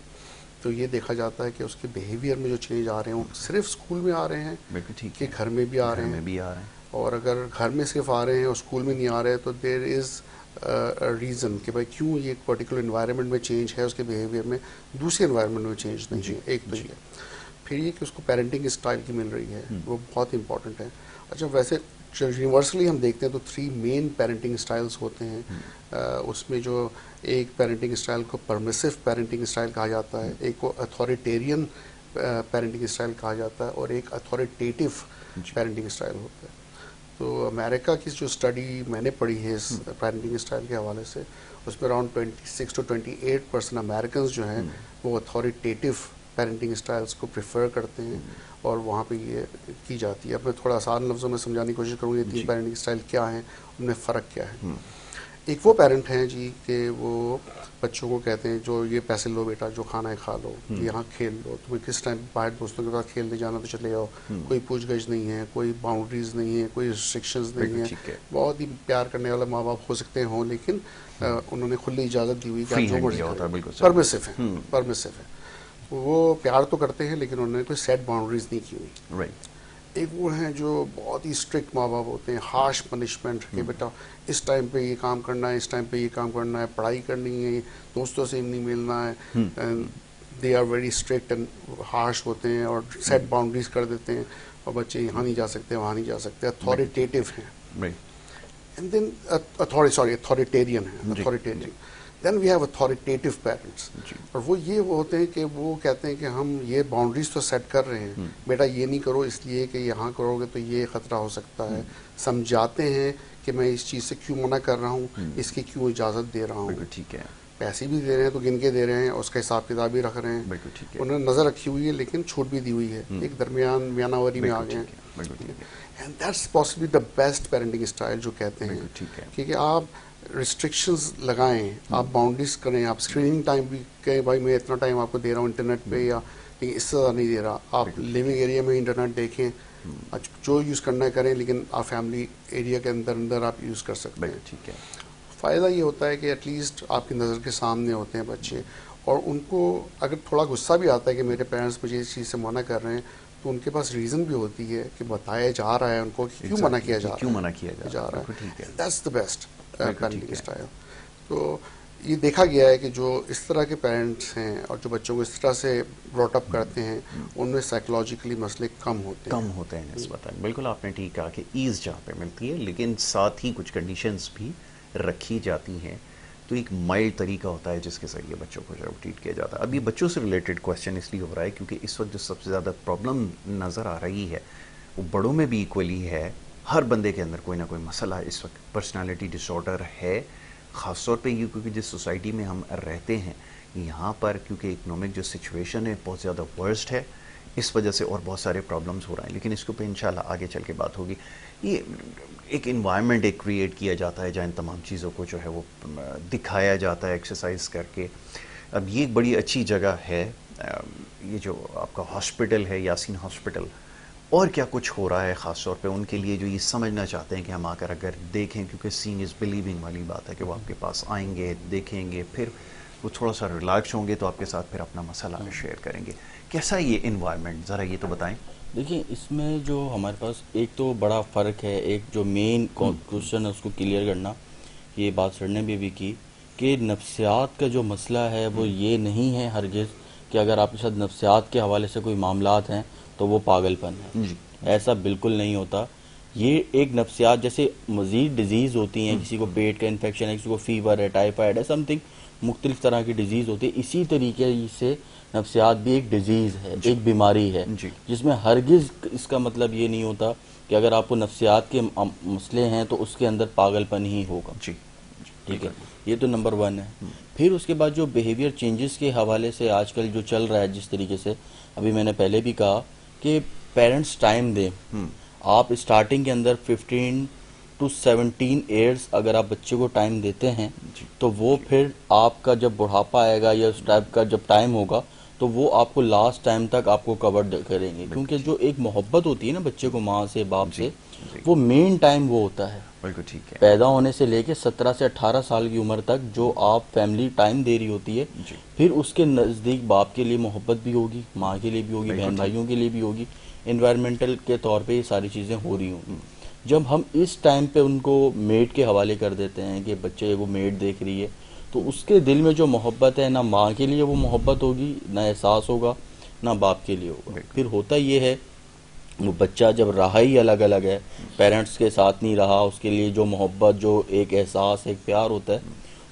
तो ये देखा जाता है कि उसके बिहेवियर में जो चेंज आ रहे हैं वो सिर्फ स्कूल में आ रहे हैं कि घर में भी आ रहे हैं। और अगर घर में सिर्फ आ रहे हैं और स्कूल में नहीं आ रहे हैं तो देयर इज़ रीज़न कि भाई क्यों ये पर्टिकुलर इन्वायरमेंट में चेंज है उसके बिहेवियर में, दूसरे इन्वायरमेंट में चेंज नहीं है। एक तो ये, फिर ये कि उसको पेरेंटिंग स्टाइल की मिल रही है, वो बहुत इंपॉर्टेंट है। अच्छा, वैसे यूनिवर्सली हम देखते हैं तो 3 मेन पेरेंटिंग स्टाइल्स होते हैं। उसमें जो एक पेरेंटिंग स्टाइल को परमिसिव पेरेंटिंग स्टाइल कहा जाता है, एक को अथॉरिटेरियन पेरेंटिंग स्टाइल कहा जाता है और एक अथॉरिटेटिव पेरेंटिंग स्टाइल होता है। तो अमेरिका की जो स्टडी मैंने पढ़ी है इस पेरेंटिंग स्टाइल के हवाले से, उसमें अराउंड 26 to 28% अमेरिकन जो हैं वो अथॉरिटेटिव पेरेंटिंग स्टाइल्स को प्रेफर करते हैं और वहाँ पे ये की जाती है। अब मैं थोड़ा आसान लफ्ज़ों में समझाने की कोशिश करूँगी ये 3 पेरेंटिंग स्टाइल क्या हैं, उनमें फ़र्क क्या है। एक वो पेरेंट हैं जी कि वो बच्चों को कहते हैं जो ये पैसे लो बेटा, जो खाना है खा लो, यहाँ खेल लो, तुम्हें किस टाइम बाहर दोस्तों के साथ खेलने जाना तो चले जाओ, कोई पूछगछ नहीं है, कोई बाउंड्रीज नहीं है, कोई रिस्ट्रिक्शंस नहीं है। बहुत ही प्यार करने वाले माँ बाप हो सकते हैं लेकिन उन्होंने खुली इजाज़त दी हुई कि जो मर्जी, परमिसिव है। वो प्यार तो करते हैं लेकिन उन्होंने कोई सेट बाउंड्रीज नहीं की हुई। एक वो हैं जो बहुत ही स्ट्रिक्ट माँ बाप होते हैं, हार्श पनिशमेंट कि बेटा इस टाइम पे ये काम करना है, इस टाइम पे ये काम करना है, पढ़ाई करनी है, दोस्तों से नहीं मिलना है। They are very strict and harsh होते हैं और सेट बाउंड्रीज कर देते हैं और बच्चे यहाँ नहीं जा सकते, वहाँ नहीं जा सकते। अथॉरिटेटिव हैं एंड देन अथॉरिटेरियन है, authoritarian. Then we have authoritative parents और वो ये होते हैं कि वो कहते हैं कि हम ये बाउंड्रीज तो सेट कर रहे हैं, बेटा ये नहीं करो इसलिए कि यहाँ करोगे तो ये ख़तरा हो सकता है, समझाते हैं कि मैं इस चीज़ से क्यों मना कर रहा हूँ, इसकी क्यों इजाज़त दे रहा हूँ। ठीक है, पैसे भी दे रहे हैं तो गिन के दे रहे हैं, उसका हिसाब किताब भी रख रहे हैं, उन्होंने नज़र रखी हुई है लेकिन छूट भी दी हुई है, एक दरमियान म्यानावरी में आ गए हैं। And that's possibly the best parenting style जो कहते हैं, क्योंकि आप रिस्ट्रिक्शंस लगाएं, आप बाउंड्रीज करें, आप स्क्रीनिंग टाइम भी कहें भाई मैं इतना टाइम आपको दे रहा हूँ इंटरनेट पे, या लेकिन इससे ज़्यादा नहीं दे रहा। आप लिविंग एरिया में इंटरनेट देखें, जो यूज़ करना है करें, लेकिन आप फैमिली एरिया के अंदर आप यूज़ कर सकते हैं। ठीक है। फ़ायदा ये होता है कि एटलीस्ट आपकी नज़र के सामने होते हैं बच्चे, और उनको अगर थोड़ा गुस्सा भी आता है कि मेरे पेरेंट्स मुझे इस चीज़ से मना कर रहे हैं, तो उनके पास रीज़न भी होती है कि बताया जा रहा है उनको कि क्यों मना किया जा रहा है। That's the best parenting style. तो ये देखा गया है कि जो इस तरह के पेरेंट्स हैं और जो बच्चों को इस तरह से ब्रॉट अप करते हैं, उनमें साइकोलॉजिकली मसले कम होते हैं निस्बतन। बिल्कुल आपने ठीक कहा कि ईज़ जहाँ पे मिलती है, लेकिन साथ ही कुछ कंडीशंस भी रखी जाती हैं, तो एक माइल्ड तरीका होता है जिसके ज़रिए बच्चों को जो ट्रीट किया जाता है। अभी बच्चों से रिलेटेड क्वेश्चन इसलिए हो रहा है क्योंकि इस वक्त जो सबसे ज़्यादा प्रॉब्लम नज़र आ रही है वो बड़ों में भी इक्वली है। हर बंदे के अंदर कोई ना कोई मसला इस वक्त पर्सनालिटी डिसऑर्डर है, ख़ास तौर पे ये क्योंकि जिस सोसाइटी में हम रहते हैं यहाँ पर, क्योंकि इकनॉमिक जो सिचुएशन है बहुत ज़्यादा वर्स्ट है, इस वजह से और बहुत सारे प्रॉब्लम्स हो रहे हैं। लेकिन इसके ऊपर इंशाल्लाह आगे चल के बात होगी। ये एक इन्वायरमेंट एक क्रिएट किया जाता है जहाँ इन तमाम चीज़ों को जो है वो दिखाया जाता है एक्सरसाइज करके। अब ये एक बड़ी अच्छी जगह है, ये जो आपका हॉस्पिटल है यासीन हॉस्पिटल, और क्या कुछ हो रहा है ख़ास तौर पे उनके लिए जो ये समझना चाहते हैं कि हम आकर अगर देखें, क्योंकि सीइंग इज़ बिलीविंग वाली बात है कि वो आपके पास आएंगे, देखेंगे, फिर वो थोड़ा सा रिलैक्स होंगे तो आपके साथ फिर अपना मसला शेयर करेंगे। कैसा ये इन्वायरमेंट, ज़रा ये तो बताएं। देखिए, इसमें जो हमारे पास एक तो बड़ा फ़र्क है, एक जो मेन क्वेश्चन है उसको क्लियर करना, ये बात सर ने भी की कि नफ्सियात का जो मसला है वो ये नहीं है हरगिज़ कि अगर आपके साथ नफ्सियात के हवाले से कोई मामलात हैं तो वो पागलपन है। जी। ऐसा बिल्कुल नहीं होता। ये एक नफ्सियात जैसे मज़ीद डिजीज़ होती हैं, किसी को पेट का इन्फेक्शन है, किसी को फीवर है, टाइफाइड है, समथिंग मुख्तलिफ तरह की डिजीज़ होती है। इसी तरीके से नफ्सियात भी एक डिजीज़ है, एक बीमारी है, जी। जिसमें हरगिज़ इसका मतलब ये नहीं होता कि अगर आपको नफ्सियात के मसले हैं तो उसके अंदर पागलपन ही होगा। जी। ठीक है, ये तो नंबर 1 है। फिर उसके बाद जो बिहेवियर चेंजेस के हवाले से आजकल जो चल रहा है, जिस तरीके से अभी मैंने पहले भी कहा कि पेरेंट्स टाइम दें। आप स्टार्टिंग के अंदर 15 to 17 ईयर्स अगर आप बच्चे को टाइम देते हैं तो वो फिर आपका जब बुढ़ापा आएगा या उस टाइप का जब टाइम होगा तो वो आपको लास्ट टाइम तक आपको कवर करेंगे, क्योंकि जो एक मोहब्बत होती है ना बच्चे को माँ से, बाप से, वो मेन टाइम वो होता है। बिल्कुल ठीक है। पैदा होने से लेके 17 से 18 साल की उम्र तक जो आप फैमिली टाइम दे रही होती है, फिर उसके नज़दीक बाप के लिए मोहब्बत भी होगी, माँ के लिए भी होगी, बहन भाइयों के लिए भी होगी, एनवायरमेंटल के तौर पे ये सारी चीज़ें हो रही होंगी। जब हम इस टाइम पे उनको मेड के हवाले कर देते हैं कि बच्चे वो मेड देख रही है, तो उसके दिल में जो मोहब्बत है, ना माँ के लिए वो मोहब्बत होगी, ना एहसास होगा, ना बाप के लिए होगा। फिर होता ये है वो बच्चा जब रहा ही अलग अलग है, पेरेंट्स के साथ नहीं रहा, उसके लिए जो मोहब्बत, जो एक एहसास, एक प्यार होता है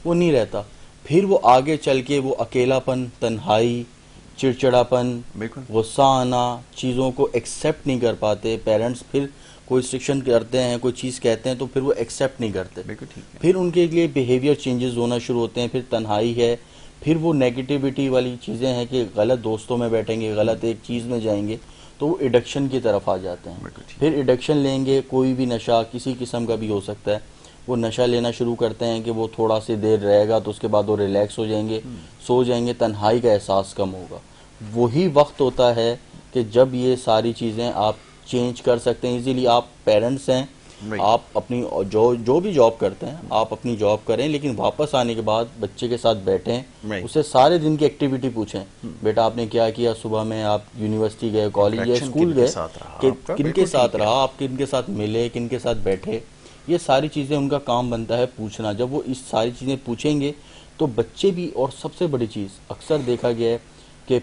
वो नहीं रहता। फिर वो आगे चल के वो अकेलापन, तन्हाई, चिड़चिड़ापन, गुस्सा आना, चीज़ों को एक्सेप्ट नहीं कर पाते। पेरेंट्स फिर कोई रिस्ट्रिक्शन करते हैं, कोई चीज़ कहते हैं तो फिर वो एक्सेप्ट नहीं करते। फिर उनके लिए बिहेवियर चेंजेस होना शुरू होते हैं। फिर तन्हाई है, फिर वो नेगेटिविटी वाली चीज़ें हैं कि गलत दोस्तों में बैठेंगे, गलत एक चीज़ में जाएंगे तो वो एडिक्शन की तरफ आ जाते हैं। फिर एडिक्शन लेंगे, कोई भी नशा किसी किस्म का भी हो सकता है, वो नशा लेना शुरू करते हैं कि वो थोड़ा सी देर रहेगा तो उसके बाद वो रिलैक्स हो जाएंगे, सो जाएंगे, तन्हाई का एहसास कम होगा। वही वक्त होता है कि जब ये सारी चीज़ें आप चेंज कर सकते हैं इजीली। आप पेरेंट्स हैं, आप अपनी जो भी जॉब करते हैं आप अपनी जॉब करें, लेकिन वापस आने के बाद बच्चे के साथ बैठें, उससे सारे दिन की एक्टिविटी पूछें, बेटा आपने क्या किया सुबह में, आप यूनिवर्सिटी गए, कॉलेज गए, स्कूल गए, किनके साथ रहा, आप किनके साथ मिले, किनके साथ बैठे, ये सारी चीज़ें उनका काम बनता है पूछना। जब वो इस सारी चीज़ें पूछेंगे तो बच्चे भी, और सबसे बड़ी चीज़ अक्सर देखा गया है कि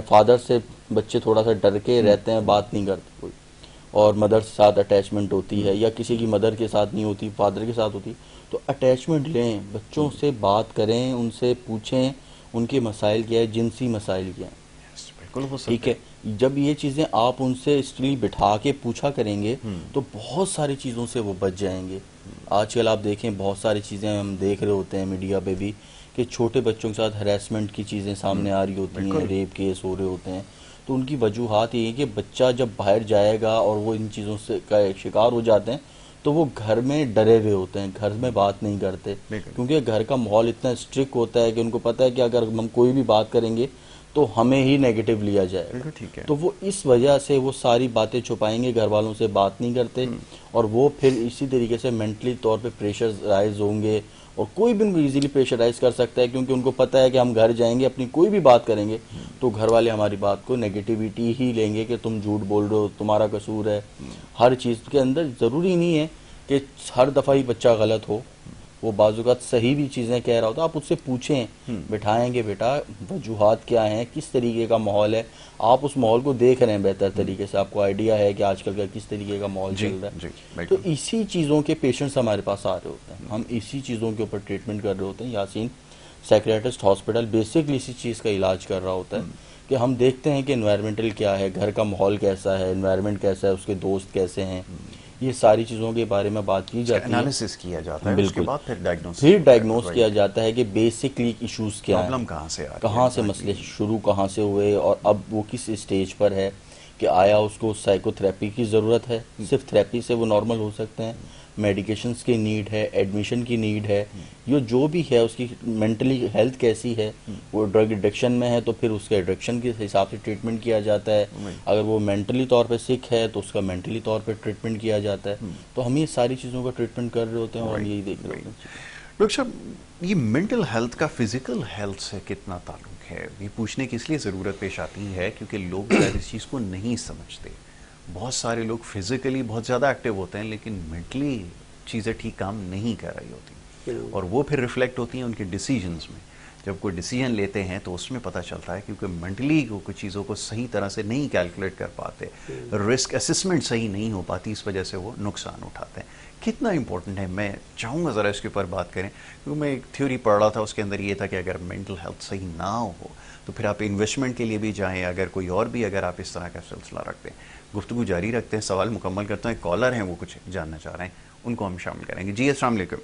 फादर से बच्चे थोड़ा सा डर के रहते हैं, बात नहीं करते कोई, और मदर के साथ अटैचमेंट होती है, या किसी की मदर के साथ नहीं होती, फादर के साथ होती, तो अटैचमेंट लें, बच्चों से बात करें, उनसे पूछें उनके मसाइल क्या है, जिनसी मसाइल क्या है। ठीक है, जब ये चीज़ें आप उनसे स्टिल बिठा के पूछा करेंगे तो बहुत सारी चीज़ों से वो बच जाएंगे। आजकल आप देखें बहुत सारी चीज़ें हम देख रहे होते हैं मीडिया पे भी कि छोटे बच्चों के साथ हरासमेंट की चीज़ें सामने आ रही होती हैं, रेप केस हो रहे होते हैं। तो उनकी वजूहात ये है कि बच्चा जब बाहर जाएगा और वो इन चीज़ों से का शिकार हो जाते हैं तो वो घर में डरे हुए होते हैं, घर में बात नहीं करते, क्योंकि घर का माहौल इतना स्ट्रिक्ट होता है कि उनको पता है कि अगर हम कोई भी बात करेंगे तो हमें ही नेगेटिव लिया जाएगा। तो वो इस वजह से वो सारी बातें छुपाएंगे, घर वालों से बात नहीं करते, और वो फिर इसी तरीके से मेंटली तौर पे प्रेशर राइज होंगे, और कोई भी उनको इजीली प्रेशराइज कर सकता है, क्योंकि उनको पता है कि हम घर जाएंगे, अपनी कोई भी बात करेंगे तो घर वाले हमारी बात को नेगेटिविटी ही लेंगे कि तुम झूठ बोल रहे हो, तुम्हारा कसूर है। हर चीज़ के अंदर ज़रूरी नहीं है कि हर दफ़ा ही बच्चा गलत हो, वो बाज़ुकात सही भी चीज़ें कह रहा होता, आप उससे पूछें, बिठाएंगे बेटा वजूहात क्या हैं, किस तरीके का माहौल है, आप उस माहौल को देख रहे हैं बेहतर तरीके से, आपको आइडिया है कि आजकल का किस तरीके का माहौल चल रहा है। तो इसी चीज़ों के पेशेंट्स हमारे पास आ रहे होते हैं, हम इसी चीज़ों के ऊपर ट्रीटमेंट कर रहे होते हैं। यासीन साइकियाट्रिस्ट हॉस्पिटल बेसिकली इसी चीज़ का इलाज कर रहा होता है कि हम देखते हैं कि एनवायरमेंटल क्या है, घर का माहौल कैसा है, एनवायरमेंट कैसा है, उसके दोस्त कैसे हैं, ये सारी चीज़ों के बारे में बात की जाती है, एनालिसिस किया जाता है, उसके बाद फिर डायग्नोस किया जाता है कि बेसिकली इश्यूज क्या है, प्रॉब्लम कहाँ से आ रही है, कहाँ से मसले शुरू कहाँ से हुए, और अब वो किस स्टेज पर है, कि आया उसको साइकोथेरेपी की ज़रूरत है, सिर्फ थेरेपी से वो नॉर्मल हो सकते हैं, मेडिकेशंस की नीड है, एडमिशन की नीड है, ये जो भी है, उसकी मेंटली हेल्थ कैसी है, वो ड्रग एडिक्शन में है तो फिर उसके एडिक्शन के हिसाब से ट्रीटमेंट किया जाता है, अगर वो मेंटली तौर पे सिक है तो उसका मेंटली तौर पे ट्रीटमेंट किया जाता है। तो हम ये सारी चीज़ों का ट्रीटमेंट कर रहे होते हैं और हम यही देख रहे होते हैं। डॉक्टर साहब, ये मेंटल हेल्थ का फिजिकल हेल्थ से कितना ताल्लुक है, ये पूछने की इसलिए ज़रूरत पेश आती है क्योंकि लोग शायद इस चीज़ को नहीं समझते। बहुत सारे लोग फिज़िकली बहुत ज़्यादा एक्टिव होते हैं लेकिन मेंटली चीज़ें ठीक काम नहीं कर रही होती, और वो फिर रिफ्लेक्ट होती हैं उनके डिसीजंस में। जब कोई डिसीजन लेते हैं तो उसमें पता चलता है क्योंकि मेंटली वो कुछ चीज़ों को सही तरह से नहीं कैलकुलेट कर पाते, रिस्क असेसमेंट सही नहीं हो पाती, इस वजह से वो नुकसान उठाते हैं। कितना इंपॉर्टेंट है, मैं चाहूँगा ज़रा इसके ऊपर बात करें, क्योंकि मैं एक थ्योरी पढ़ रहा था, उसके अंदर ये था कि अगर मेंटल हेल्थ सही ना हो तो फिर आप इन्वेस्टमेंट के लिए भी जाएँ, अगर कोई और भी अगर आप इस तरह का सिलसिला रखते हैं। गुफ्तगू जारी रखते हैं, सवाल मुकम्मल करते हैं। कॉलर हैं, वो कुछ जानना चाह रहे हैं, उनको हम शामिल करेंगे। जी अस्सलाम वालेकुम।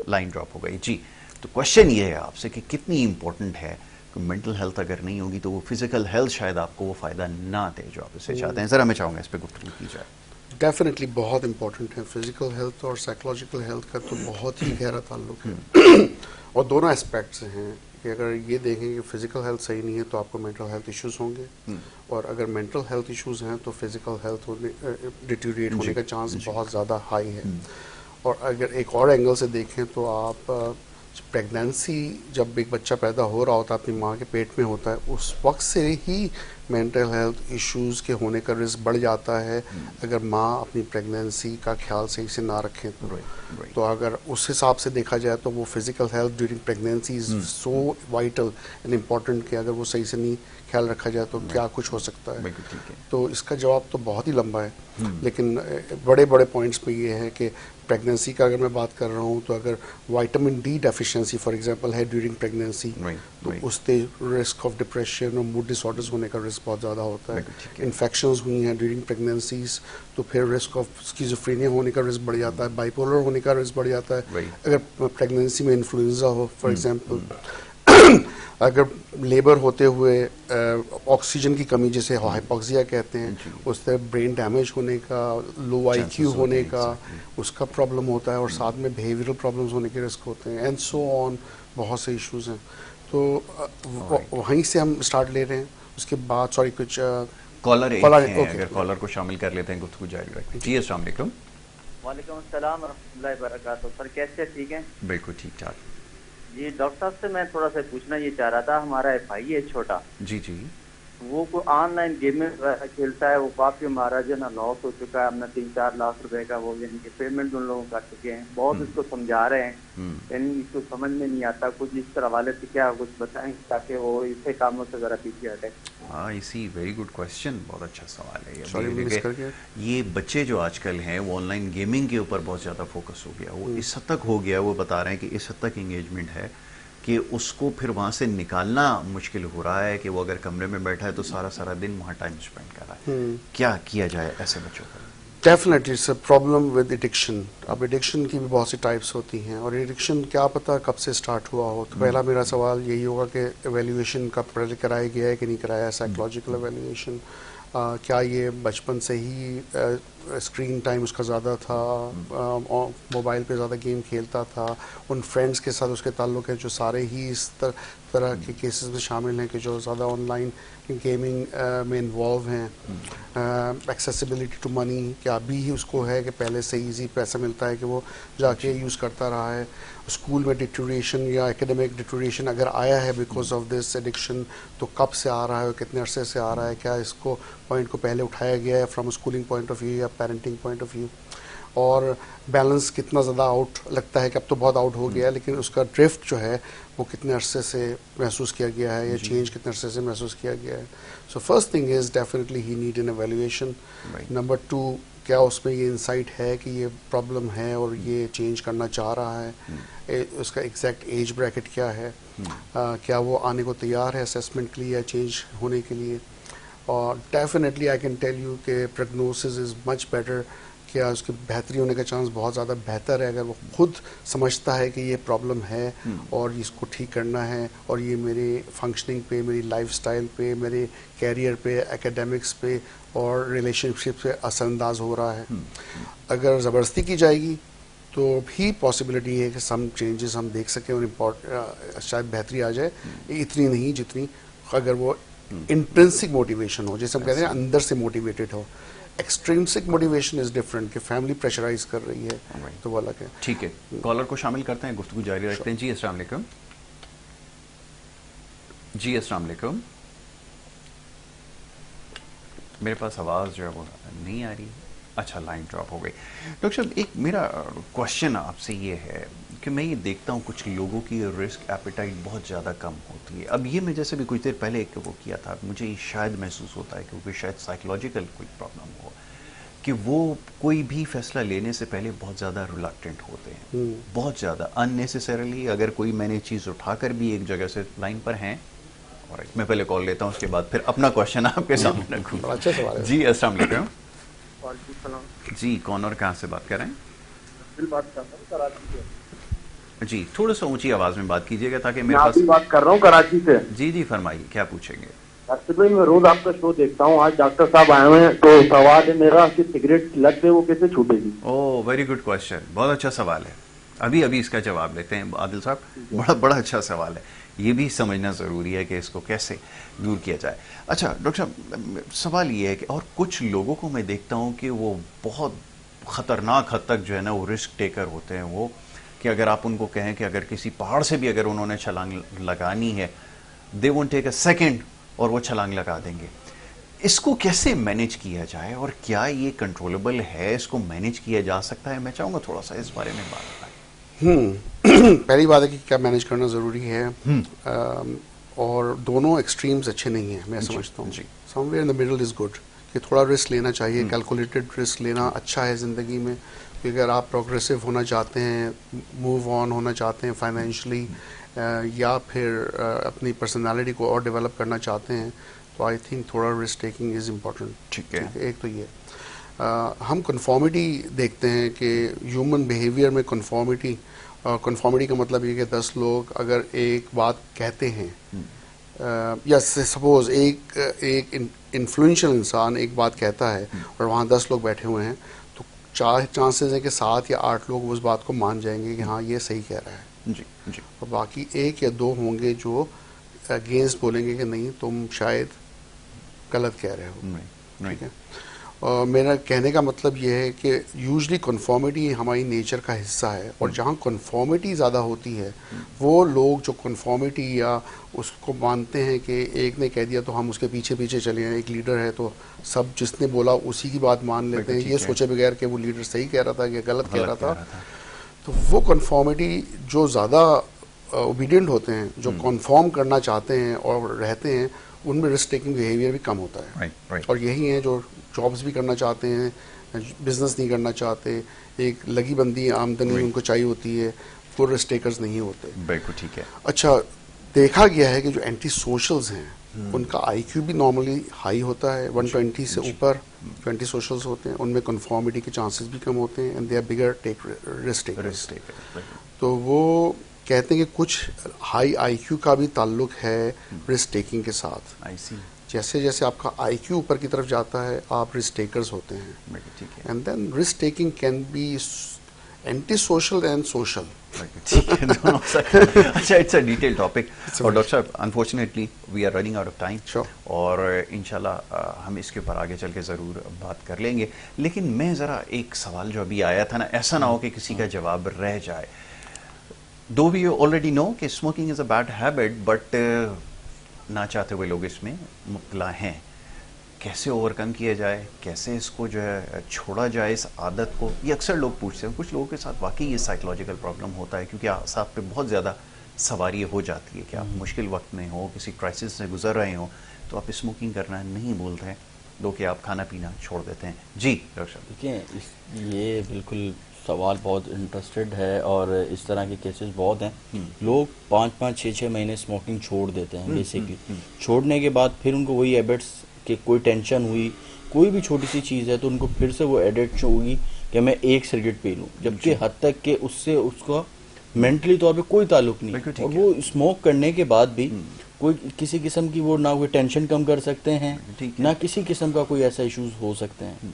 लाइन ड्रॉप हो गई जी। तो क्वेश्चन ये है आपसे कि कितनी इंपॉर्टेंट है कि मेंटल हेल्थ अगर नहीं होगी तो वो फिजिकल हेल्थ शायद आपको वो फ़ायदा ना दे जो आप इससे चाहते हैं। ज़रा मैं चाहूँगा इस पर गुफ्तगू की जाए। डेफिनेटली बहुत इंपॉर्टेंट है। फिजिकल हेल्थ और साइकोलॉजिकल हेल्थ का तो बहुत ही गहरा ताल्लुक है और दोनों एस्पेक्ट्स हैं कि अगर ये देखें कि फिजिकल हेल्थ सही नहीं है तो आपको मेंटल हेल्थ इश्यूज होंगे, और अगर मेंटल हेल्थ इश्यूज हैं तो फिजिकल हेल्थ डिटीरिएट होने का चांस बहुत ज़्यादा हाई है। और अगर एक और एंगल से देखें तो आप प्रेगनेंसी, जब एक बच्चा पैदा हो रहा होता है अपनी माँ के पेट में होता है, उस वक्त से ही मेंटल हेल्थ इश्यूज़ के होने का रिस्क बढ़ जाता है अगर माँ अपनी प्रेगनेंसी का ख्याल सही से ना रखें तो। तो अगर उस हिसाब से देखा जाए तो वो physical health during pregnancy is so vital and important कि अगर वो सही से नहीं ख्याल रखा जाए तो क्या कुछ हो सकता है। तो इसका जवाब तो बहुत ही लंबा है, लेकिन बड़े बड़े पॉइंट्स पे ये है कि प्रेगनेंसी का अगर मैं बात कर रहा हूँ तो अगर vitamin D deficiency for example है ड्यूरिंग प्रेगनेंसी, तो उससे रिस्क ऑफ डिप्रेशन और मूड डिसऑर्डर्स होने का रिस्क बहुत ज़्यादा होता है। इन्फेक्शंस हुई हैं ड्यूरिंग प्रेगनेंसीज तो फिर रिस्क ऑफ स्किज़ोफ्रेनिया होने का रिस्क बढ़ जाता है, बाइपोलर होने का रिस्क बढ़ जाता है। अगर प्रेगनेंसी में इन्फ्लुएंजा हो फॉर एग्जांपल, अगर लेबर होते हुए ऑक्सीजन की कमी जिसे हाइपोक्सिया कहते हैं, उससे ब्रेन डैमेज होने का, लो आईक्यू होने का उसका प्रॉब्लम होता है, और साथ में बिहेवियरल प्रॉब्लम्स होने के रिस्क होते हैं, एंड सो ऑन। बहुत से इश्यूज हैं। तो वहीं से हम स्टार्ट ले रहे हैं। उसके बाद सॉरी कुछ कॉलर एक हैं, अगर कॉलर को शामिल कर लेते हैं गुफ्तगू जारी रखते हैं। जी अस्सलाम वालेकुम। वालेकुम अस्सलाम रहमतुल्लाहि व बरकातहू। सर कैसे, ठीक हैं? बिल्कुल ठीक ठाक। जी डॉक्टर साहब से मैं थोड़ा सा पूछना ये चाह रहा था, हमारा एक भाई है छोटा, जी वो को ऑनलाइन गेमिंग खेलता है, वो काफी हमारा जो ना लॉस हो चुका है, हमने 3-4 लाख रुपए का वो यानी कि पेमेंट उन लोगों कर चुके हैं। बहुत इसको समझा रहे हैं यानी इसको समझ में नहीं आता कुछ, इस तरह वाले से क्या कुछ बताएं ताकि वो इसे कामों से जरा पीछे हटे। हाँ, इसी वेरी गुड क्वेश्चन, बहुत अच्छा सवाल है ये बच्चे जो आजकल हैं वो ऑनलाइन गेमिंग के ऊपर बहुत ज़्यादा फोकस हो गया, वो इस हद तक हो गया, वो बता रहे हैं कि इस हद तक इंगेजमेंट है कि उसको फिर वहाँ से निकालना मुश्किल हो रहा है कि वो अगर कमरे में बैठा है तो सारा दिन वहाँ टाइम स्पेंड कर रहा है। क्या किया जाए ऐसे बच्चों को? Definitely it's a problem with addiction. अब एडिक्शन की भी बहुत सी टाइप्स होती हैं, और एडिक्शन क्या पता कब से स्टार्ट हुआ हो। तो पहला मेरा सवाल यही होगा कि एवेल्यूएशन का पहले कराया गया है कि नहीं कराया है, साइकोलॉजिकल एवेल्यूएशन। क्या ये बचपन से ही स्क्रीन टाइम उसका ज़्यादा था, मोबाइल पे ज़्यादा गेम खेलता था, उन फ्रेंड्स के साथ उसके ताल्लुक़ है जो सारे ही इस तरह के केसेस में शामिल हैं कि जो ज़्यादा ऑनलाइन गेमिंग में इन्वॉल्व हैं। एक्सेसिबिलिटी टू मनी क्या अभी ही उसको है कि पहले से इजी पैसा मिलता है कि वो जाके यूज़ करता रहा है। स्कूल में डिटोरेशन या एकेडमिक डिटोरेशन अगर आया है बिकॉज ऑफ दिस एडिक्शन तो कब से आ रहा है, कितने अरसे से आ रहा है, क्या इसको पॉइंट को पहले उठाया गया है from schooling point of view या पेरेंटिंग पॉइंट ऑफ व्यू, और बैलेंस कितना ज़्यादा आउट लगता है कि अब तो बहुत आउट हो गया है, लेकिन उसका ड्रिफ्ट जो है वो कितने अरसे से महसूस किया गया है या चेंज कितने अरसे से महसूस किया गया है। So first thing is definitely he need an evaluation. Number 2, क्या उसमें ये इंसाइट है कि ये प्रॉब्लम है और ये चेंज करना चाह रहा है, उसका एग्जैक्ट एज ब्रैकेट क्या है, क्या वो आने को तैयार है असेसमेंट के लिए या चेंज होने के लिए। और definitely I can tell you कि प्रेगनोसिस इज़ मच बेटर, क्या उसकी बेहतरी होने का चांस बहुत ज़्यादा बेहतर है अगर वो खुद समझता है कि ये प्रॉब्लम है और इसको ठीक करना है, और ये मेरे फंक्शनिंग पे, मेरी लाइफस्टाइल पे, मेरे कैरियर पे, एकेडमिक्स पे और रिलेशनशिप पे असरअंदाज हो रहा है। अगर ज़बरदस्ती की जाएगी तो भी पॉसिबिलिटी है कि सम चेंजेस हम देख सकें और शायद बेहतरी आ जाए, इतनी नहीं जितनी अगर वो इंट्रिंसिक मोटिवेशन हो, जैसे हम कहते हैं अंदर से मोटिवेटेड हो। एक्सट्रिंसिक मोटिवेशन इज डिफरेंट कि फैमिली प्रेशराइज कर रही है तो वो अलग है। ठीक है, कॉलर को शामिल करते हैं, गुफ्तगू जारी रखते हैं। जी अस्सलाम वालेकुम। जी अस्सलाम वालेकुम। मेरे पास आवाज़ जो है वो नहीं आ रही है। अच्छा, लाइन ड्रॉप हो गई। डॉक्टर साहब, एक मेरा क्वेश्चन आपसे ये है कि मैं ये देखता हूँ कुछ लोगों की रिस्क एपेटाइट बहुत ज़्यादा कम होती है। अब ये मैं जैसे भी कुछ देर पहले एक वो किया था, मुझे ये शायद महसूस होता है क्योंकि शायद साइकोलॉजिकल कोई प्रॉब्लम हो कि वो कोई भी फैसला लेने से पहले बहुत ज़्यादा रिलक्टेंट होते हैं, बहुत ज़्यादा अननेसेसरली। अगर कोई मैंने चीज़ उठाकर भी एक जगह से लाइन पर हैं, और मैं पहले कॉल लेता हूँ, उसके बाद फिर अपना क्वेश्चन आपके सामने रखूँगा। अच्छा सवाल है। जी अस्सलाम वालेकुम। वालेकुम सलाम। जी, कौन और कहाँ से बात कर रहे हैं? दिल बात कर रहा हूँ कराची से। जी, थोड़ा सा ऊंची आवाज़ में बात कीजिएगा ताकि मैं मेरे आप ही पास। बात कर रहा हूँ कराची से। जी जी, फरमाइए, क्या पूछेंगे? डॉक्टर भाई, मैं रोज आपका शो देखता हूँ। आज डॉक्टर साहब आए हुए हैं, तो सवाल है मेरा कि सिगरेट की लत है वो कैसे छूटेगी? ओह, वेरी गुड क्वेश्चन, बहुत अच्छा सवाल है। अभी अभी इसका जवाब लेते हैं आदिल साहब। बड़ा बड़ा अच्छा सवाल है, ये भी समझना ज़रूरी है कि इसको कैसे दूर किया जाए। अच्छा डॉक्टर साहब, सवाल ये है कि और कुछ लोगों को मैं देखता हूँ कि वो बहुत ख़तरनाक हद तक जो है ना वो रिस्क टेकर होते हैं। वो कि अगर आप उनको कहें कि अगर किसी पहाड़ से भी अगर उन्होंने छलांग लगानी है, they won't take a second, और वो छलांग लगा देंगे। इसको कैसे मैनेज किया जाए और क्या ये कंट्रोलेबल है? इसको मैनेज किया जा सकता है? मैं चाहूँगा थोड़ा सा इस बारे में बात बताएं। पहली बात है कि क्या मैनेज करना ज़रूरी है, और दोनों एक्सट्रीम्स अच्छे नहीं हैं, मैं समझता हूँ। Somewhere in the middle is good, कि थोड़ा रिस्क लेना चाहिए, कैलकुलेटेड रिस्क लेना अच्छा है ज़िंदगी में। क्योंकि अगर आप प्रोग्रेसिव होना चाहते हैं, मूव ऑन होना चाहते हैं फाइनेंशियली, या फिर अपनी पर्सनालिटी को और डेवलप करना चाहते हैं, तो आई थिंक थोड़ा रिस्क टेकिंग इज़ इम्पॉर्टेंट। ठीक है। एक तो ये हम कन्फॉर्मिटी देखते हैं कि ह्यूमन बिहेवियर में कन्फॉर्मिटी का मतलब ये कि 10 लोग अगर एक बात कहते हैं, या सपोज एक इन्फ्लुएंशियल इंसान एक बात कहता है और वहाँ 10 लोग बैठे हुए हैं, तो 4 चांसेस हैं कि 7 या 8 लोग उस बात को मान जाएंगे कि हाँ ये सही कह रहा है। जी जी। और बाकी 1 या 2 होंगे जो अगेंस्ट बोलेंगे कि नहीं, तुम शायद गलत कह रहे हो। ठीक है। मेरा कहने का मतलब ये है कि यूजली कन्फॉर्मिटी हमारी नेचर का हिस्सा है, और जहाँ कन्फॉर्मिटी ज़्यादा होती है, वो लोग जो कन्फॉर्मिटी या उसको मानते हैं कि एक ने कह दिया तो हम उसके पीछे पीछे चले हैं, एक लीडर है तो सब जिसने बोला उसी की बात मान लेते हैं, ये सोचे बगैर कि वो लीडर सही कह रहा था या गलत कह रहा था। तो वो कन्फॉर्मिटी जो ज़्यादा ओबीडियंट होते हैं, जो कन्फॉर्म करना चाहते हैं और रहते हैं, उनमें रिस्क टेकिंग बिहेवियर भी कम होता है। और यही है जो जॉब्स भी करना चाहते हैं, बिजनेस नहीं करना चाहते, एक लगी बंदी आमदनी उनको चाहिए होती है, वो रिस्क टेकर्स नहीं होते। बिल्कुल ठीक है। अच्छा, देखा गया है कि जो एंटी सोशल्स हैं उनका आईक्यू भी नॉर्मली हाई होता है, 120 से ऊपर जो एंटी सोशल्स होते हैं उनमें कन्फॉर्मिटी के चांसेस भी कम होते हैं, and they are bigger risk takers. तो वो कहते हैं कि कुछ हाई आईक्यू का भी ताल्लुक है रिस्क टेकिंग के साथ। जैसे जैसे आपका आईक्यू ऊपर की तरफ जाता है, आप रिस्क टेकर्स होते हैं। And then risk taking can be antisocial and social. ठीक है, दोनों अच्छा, इट्स अ डिटेल टॉपिक। और डॉक्टर साहब, unfortunately we are running out of time, और इंशाल्लाह हम इसके ऊपर आगे चल के ज़रूर बात कर लेंगे। लेकिन मैं ज़रा एक सवाल जो अभी आया था ना, ऐसा ना हो कि किसी का जवाब रह जाए। दो वी ऑलरेडी नो कि smoking is a bad habit, but ना चाहते हुए लोग इसमें मुब्तला हैं। कैसे ओवरकम किया जाए, कैसे इसको जो है छोड़ा जाए इस आदत को, ये अक्सर लोग पूछते हैं। कुछ लोगों के साथ वाकई ये साइकोलॉजिकल प्रॉब्लम होता है क्योंकि आप पे बहुत ज़्यादा सवारी हो जाती है कि आप मुश्किल वक्त में हो, किसी क्राइसिस से गुजर रहे हो, तो आप स्मोकिंग करना नहीं बोलते हैं, दो कि आप खाना पीना छोड़ देते हैं। जी डॉक्टर साहब। देखिए, ये बिल्कुल सवाल बहुत इंटरेस्टेड है, और इस तरह के केसेस बहुत हैं। लोग 5-5, 6-6 महीने स्मोकिंग छोड़ देते हैं बेसिकली। छोड़ने के बाद फिर उनको वही हैबिट्स कि कोई टेंशन हुई, कोई भी छोटी सी चीज़ है तो उनको फिर से वो एडिक्ट होगी कि मैं एक सिगरेट पी लूँ, जबकि हद तक कि उससे उसका मेंटली तौर पे कोई ताल्लुक नहीं। और वो स्मोक करने के बाद भी कोई किसी किस्म की वो ना कोई टेंशन कम कर सकते हैं, ना किसी किस्म का कोई ऐसा इश्यूज हो सकते हैं।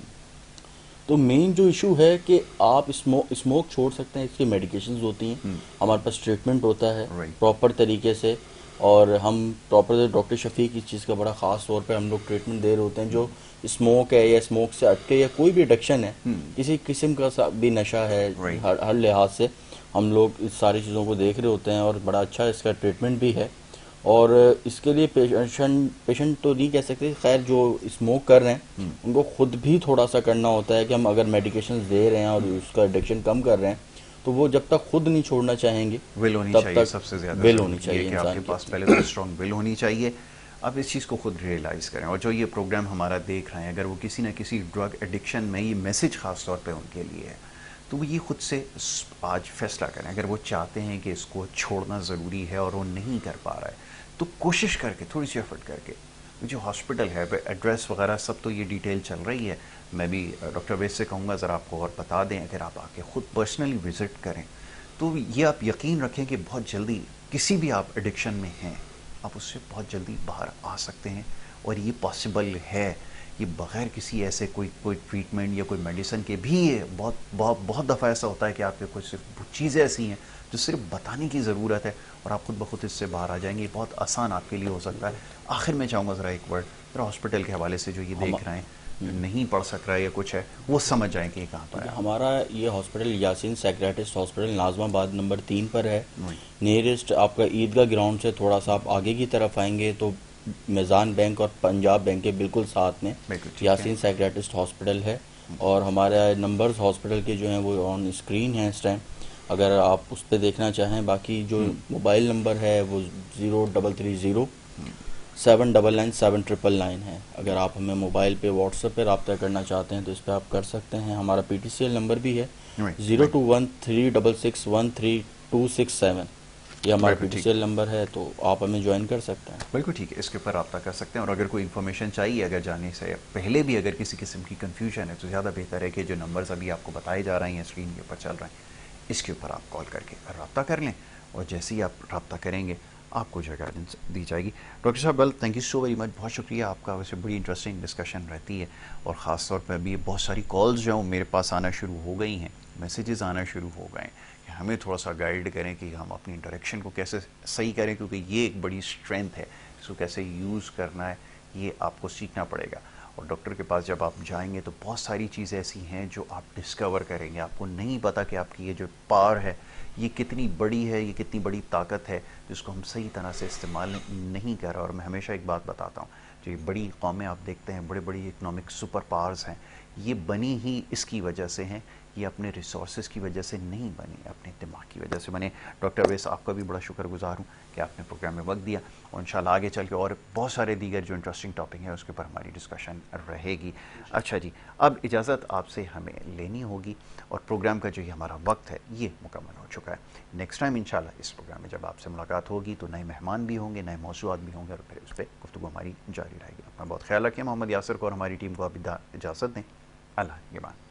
तो मेन जो इशू है कि आप स्मोक छोड़ सकते हैं, इसकी मेडिकेशंस होती हैं, हमारे पास ट्रीटमेंट होता है प्रॉपर तरीके से, और हम प्रॉपर डॉक्टर शफीक इस चीज़ का बड़ा ख़ास तौर पे हम लोग ट्रीटमेंट दे रहे होते हैं। जो स्मोक है या स्मोक से अटके या कोई भी एडिक्शन है, किसी किस्म का भी नशा है, हर लिहाज से हम लोग इस सारी चीज़ों को देख रहे होते हैं, और बड़ा अच्छा इसका ट्रीटमेंट भी है। और इसके लिए पेशेंट तो नहीं कह सकते, खैर जो स्मोक कर रहे हैं उनको खुद भी थोड़ा सा करना होता है कि हम अगर मेडिकेशन दे रहे हैं और उसका एडिक्शन कम कर रहे हैं तो वो जब तक खुद नहीं छोड़ना चाहेंगे विल होनी तब चाहिए, तक सबसे ज़्यादा विल ज़रूरी होनी है चाहिए कि इंसान आपके की। पास पहले तो स्ट्रॉन्ग विल होनी चाहिए। आप इस चीज़ को खुद रियलाइज़ करें, और जो ये प्रोग्राम हमारा देख रहे हैं अगर वो किसी न किसी ड्रग एडिक्शन में, ये मैसेज ख़ास तौर पे उनके लिए है, तो वो ये खुद से आज फैसला करें। अगर वो चाहते हैं कि इसको छोड़ना ज़रूरी है और वो नहीं कर पा रहा है तो कोशिश करके, थोड़ी सी एफर्ट करके, जो हॉस्पिटल है एड्रेस वगैरह सब तो ये डिटेल चल रही है, मैं भी डॉक्टर वैद से कहूँगा ज़रा आपको और बता दें। अगर आप आके ख़ुद पर्सनली विज़िट करें तो ये आप यकीन रखें कि बहुत जल्दी किसी भी आप एडिक्शन में हैं आप उससे बहुत जल्दी बाहर आ सकते हैं, और ये पॉसिबल है। ये बग़ैर किसी ऐसे कोई ट्रीटमेंट या कोई मेडिसिन के भी ये बहुत दफ़ा ऐसा होता है कि आपके कुछ सिर्फ चीज़ें ऐसी हैं जो सिर्फ बताने की ज़रूरत है और आप खुद ब खुद इससे बाहर आ जाएंगे। बहुत आसान आपके लिए हो सकता है। आखिर में चाहूँगा ज़रा एक वर्ड ज़रा हॉस्पिटल के हवाले से, जो ये देख रहे हैं नहीं पढ़ सक रहा है या कुछ है, वो समझ जाएँ कि कहाँ पर है। हमारा ये hospital Yaseen psychiatrist hospital Nazimabad number 3 पर है। नियरेस्ट आपका ईदगाह ग्राउंड से थोड़ा सा आप आगे की तरफ आएंगे तो मिज़ान बैंक और पंजाब बैंक के बिल्कुल साथ में यासीन साइकियाट्रिस्ट हॉस्पिटल है। और हमारे नंबर्स हॉस्पिटल के जो हैं वो ऑन स्क्रीन हैं इस टाइम, अगर आप उस पर देखना चाहें। बाकी जो मोबाइल नंबर है वो 0330-799-7999 है। अगर आप हमें मोबाइल पे व्हाट्सएप पे रब्ता करना चाहते हैं तो इस पर आप कर सकते हैं। हमारा PTCL नंबर भी है 0213661327। ये हमारा PTCL नंबर है, तो आप हमें ज्वाइन कर सकते हैं। बिल्कुल ठीक है, इसके ऊपर रब्ता कर सकते हैं। और अगर कोई इन्फॉर्मेशन चाहिए अगर जाने से पहले भी अगर किसी किस्म की कन्फ्यूजन है तो ज़्यादा बेहतर है कि जो नंबर्स अभी आपको बताए जा रहे हैं स्क्रीन के ऊपर चल रहे हैं, इसके ऊपर आप कॉल करके रब्ता कर लें, और जैसे ही आप रब्ता करेंगे आपको जो गाइडेंस दी जाएगी। डॉक्टर साहब well thank you so very much, बहुत शुक्रिया आपका। वैसे बड़ी इंटरेस्टिंग डिस्कशन रहती है, और ख़ास तौर पर अभी बहुत सारी कॉल्स जो मेरे पास आना शुरू हो गई हैं, मैसेजेस आना शुरू हो गए हैं कि हमें थोड़ा सा गाइड करें कि हम अपनी इंटरेक्शन को कैसे सही करें, क्योंकि ये एक बड़ी स्ट्रेंथ है, इसको कैसे यूज़ करना है ये आपको सीखना पड़ेगा। और डॉक्टर के पास जब आप जाएंगे तो बहुत सारी चीज़ें ऐसी हैं जो आप डिस्कवर करेंगे। आपको नहीं पता कि आपकी ये जो पावर है ये कितनी बड़ी है, ये कितनी बड़ी ताकत है जिसको हम सही तरह से इस्तेमाल नहीं कर रहे। और मैं हमेशा एक बात बताता हूँ, जो ये बड़ी कौमें आप देखते हैं, बड़े बड़ी इकनॉमिक सुपर पावर्स हैं, ये बनी ही इसकी वजह से हैं, ये अपने रिसोर्सेज की वजह से नहीं बनी, अपने दिमाग की वजह से बने। डॉक्टर वैस आपका भी बड़ा शुक्रगुजार हूँ कि आपने प्रोग्राम में वक्त दिया, और इंशाल्लाह आगे चल के और बहुत सारे दीगर जो इंटरेस्टिंग टॉपिक है उसके ऊपर हमारी डिस्कशन रहेगी। अच्छा जी, अब इजाज़त आपसे हमें लेनी होगी, और प्रोग्राम का जो ये हमारा वक्त है ये मुकम्मल हो चुका है। नेक्स्ट टाइम इंशाल्लाह इस प्रोग्राम में जब आपसे मुलाकात होगी तो नए मेहमान भी होंगे, नए मौज़ूआत भी होंगे, और फिर उस पर गुफ्तगू हमारी जारी रहेगी। अपना बहुत ख्याल रखिए। मोहम्मद यासिर को और हमारी टीम को आप इजाज़त दें। अल्लाह के बाद।